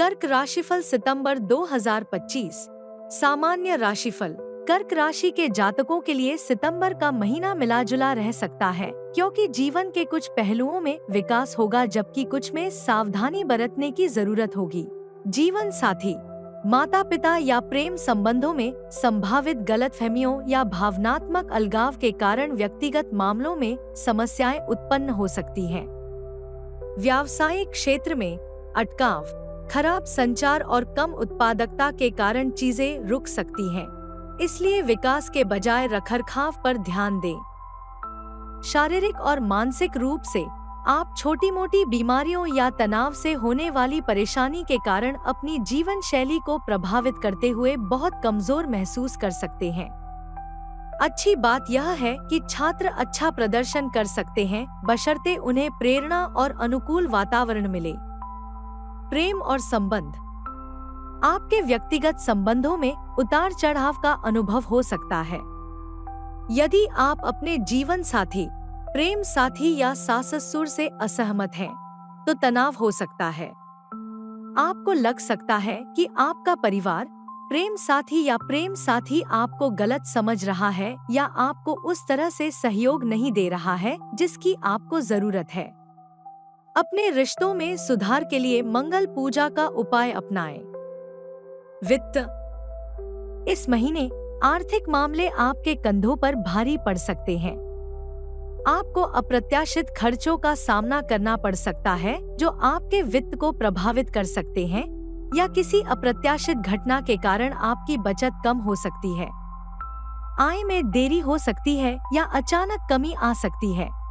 कर्क राशिफल सितंबर 2025। सामान्य राशिफल। कर्क राशि के जातकों के लिए सितंबर का महीना मिला जुला रह सकता है, क्योंकि जीवन के कुछ पहलुओं में विकास होगा जबकि कुछ में सावधानी बरतने की जरूरत होगी। जीवन साथी, माता पिता या प्रेम संबंधों में संभावित गलतफहमियों या भावनात्मक अलगाव के कारण व्यक्तिगत मामलों में समस्याएं उत्पन्न हो सकती हैं। व्यावसायिक क्षेत्र में अटकाव, खराब संचार और कम उत्पादकता के कारण चीजें रुक सकती हैं, इसलिए विकास के बजाय रखरखाव पर ध्यान दें। शारीरिक और मानसिक रूप से आप छोटी-मोटी बीमारियों या तनाव से होने वाली परेशानी के कारण अपनी जीवन शैली को प्रभावित करते हुए बहुत कमजोर महसूस कर सकते हैं। अच्छी बात यह है कि छात्र अच्छा प्रदर्शन कर सकते हैं, बशर्ते उन्हें प्रेरणा और अनुकूल वातावरण मिले। प्रेम और संबंध, आपके व्यक्तिगत संबंधों में उतार चढ़ाव का अनुभव हो सकता है। यदि आप अपने जीवन साथी, प्रेम साथी या सास-ससुर से असहमत हैं, तो तनाव हो सकता है। आपको लग सकता है कि आपका परिवार, प्रेम साथी या प्रेम साथी आपको गलत समझ रहा है या आपको उस तरह से सहयोग नहीं दे रहा है जिसकी आपको जरूरत है। अपने रिश्तों में सुधार के लिए मंगल पूजा का उपाय अपनाएं। वित्त, इस महीने आर्थिक मामले आपके कंधों पर भारी पड़ सकते हैं। आपको अप्रत्याशित खर्चों का सामना करना पड़ सकता है जो आपके वित्त को प्रभावित कर सकते हैं, या किसी अप्रत्याशित घटना के कारण आपकी बचत कम हो सकती है। आय में देरी हो सकती है या अचानक कमी आ सकती है।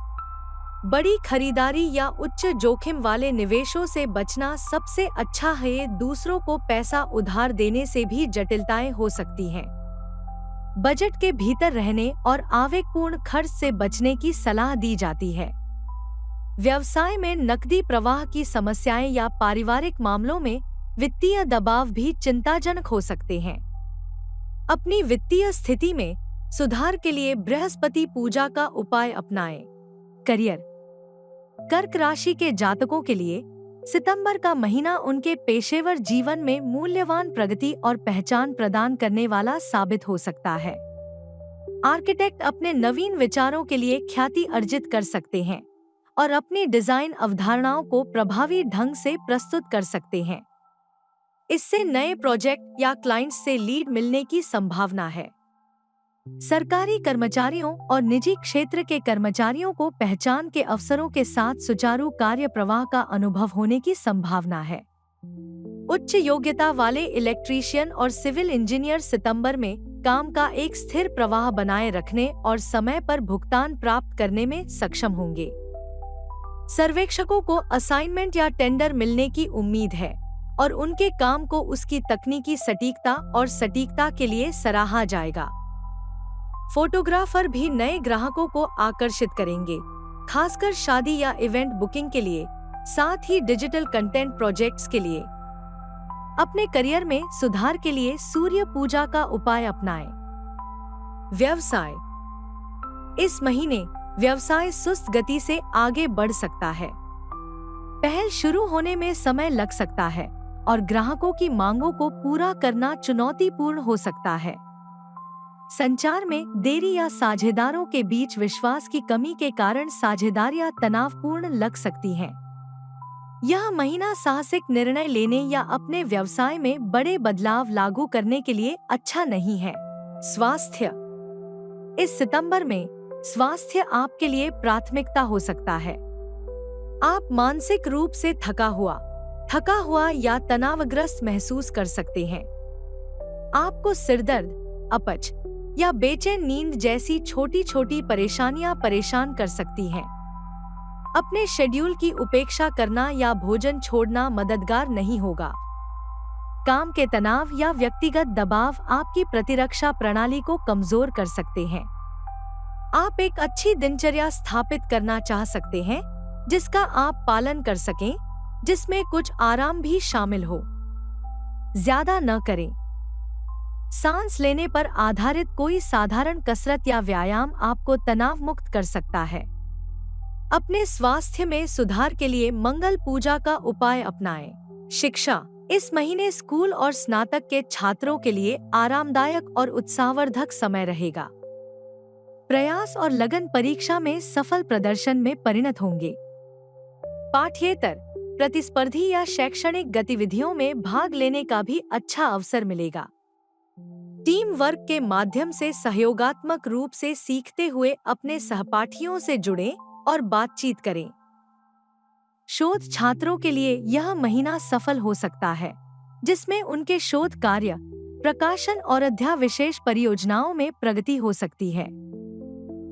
बड़ी खरीदारी या उच्च जोखिम वाले निवेशों से बचना सबसे अच्छा है। दूसरों को पैसा उधार देने से भी जटिलताएं हो सकती हैं। बजट के भीतर रहने और आवेगपूर्ण खर्च से बचने की सलाह दी जाती है। व्यवसाय में नकदी प्रवाह की समस्याएं या पारिवारिक मामलों में वित्तीय दबाव भी चिंताजनक हो सकते हैं। अपनी वित्तीय स्थिति में सुधार के लिए बृहस्पति पूजा का उपाय अपनाएं। करियर, कर्क राशि के जातकों के लिए सितंबर का महीना उनके पेशेवर जीवन में मूल्यवान प्रगति और पहचान प्रदान करने वाला साबित हो सकता है। आर्किटेक्ट अपने नवीन विचारों के लिए ख्याति अर्जित कर सकते हैं और अपनी डिजाइन अवधारणाओं को प्रभावी ढंग से प्रस्तुत कर सकते हैं। इससे नए प्रोजेक्ट या क्लाइंट्स से लीड मिलने की संभावना है। सरकारी कर्मचारियों और निजी क्षेत्र के कर्मचारियों को पहचान के अवसरों के साथ सुचारू कार्य प्रवाह का अनुभव होने की संभावना है। उच्च योग्यता वाले इलेक्ट्रीशियन और सिविल इंजीनियर सितंबर में काम का एक स्थिर प्रवाह बनाए रखने और समय पर भुगतान प्राप्त करने में सक्षम होंगे। सर्वेक्षकों को असाइनमेंट या टेंडर मिलने की उम्मीद है और उनके काम को उसकी तकनीकी सटीकता और सटीकता के लिए सराहा जाएगा। फोटोग्राफर भी नए ग्राहकों को आकर्षित करेंगे, खासकर शादी या इवेंट बुकिंग के लिए, साथ ही डिजिटल कंटेंट प्रोजेक्ट्स के लिए। अपने करियर में सुधार के लिए सूर्य पूजा का उपाय अपनाएं। व्यवसाय, इस महीने व्यवसाय सुस्त गति से आगे बढ़ सकता है। पहल शुरू होने में समय लग सकता है और ग्राहकों की मांगों को पूरा करना चुनौतीपूर्ण हो सकता है। संचार में देरी या साझेदारों के बीच विश्वास की कमी के कारण साझेदारियां तनावपूर्ण लग सकती हैं। यह महीना साहसिक निर्णय लेने या अपने व्यवसाय में बड़े बदलाव लागू करने के लिए अच्छा नहीं है। स्वास्थ्य, इस सितंबर में स्वास्थ्य आपके लिए प्राथमिकता हो सकता है। आप मानसिक रूप से थका हुआ या तनावग्रस्त महसूस कर सकते हैं। आपको सिरदर्द, अपच या बेचैन नींद जैसी छोटी छोटी परेशानियां परेशान कर सकती हैं। अपने शेड्यूल की उपेक्षा करना या भोजन छोड़ना मददगार नहीं होगा। काम के तनाव या व्यक्तिगत दबाव आपकी प्रतिरक्षा प्रणाली को कमजोर कर सकते हैं। आप एक अच्छी दिनचर्या स्थापित करना चाह सकते हैं जिसका आप पालन कर सकें, जिसमें कुछ आराम भी शामिल हो। ज्यादा न करें। सांस लेने पर आधारित कोई साधारण कसरत या व्यायाम आपको तनाव मुक्त कर सकता है। अपने स्वास्थ्य में सुधार के लिए मंगल पूजा का उपाय अपनाएं। शिक्षा, इस महीने स्कूल और स्नातक के छात्रों के लिए आरामदायक और उत्साहवर्धक समय रहेगा। प्रयास और लगन परीक्षा में सफल प्रदर्शन में परिणत होंगे। पाठ्येतर, प्रतिस्पर्धी या शैक्षणिक गतिविधियों में भाग लेने का भी अच्छा अवसर मिलेगा। टीम वर्क के माध्यम से सहयोगात्मक रूप से सीखते हुए अपने सहपाठियों से जुड़ें और बातचीत करें। शोध छात्रों के लिए यह महीना सफल हो सकता है, जिसमें उनके शोध कार्य, प्रकाशन और अध्याविशेष परियोजनाओं में प्रगति हो सकती है।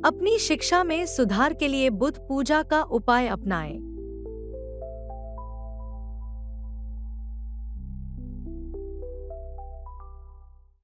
अपनी शिक्षा में सुधार के लिए बुध पूजा का उपाय अपनाएं।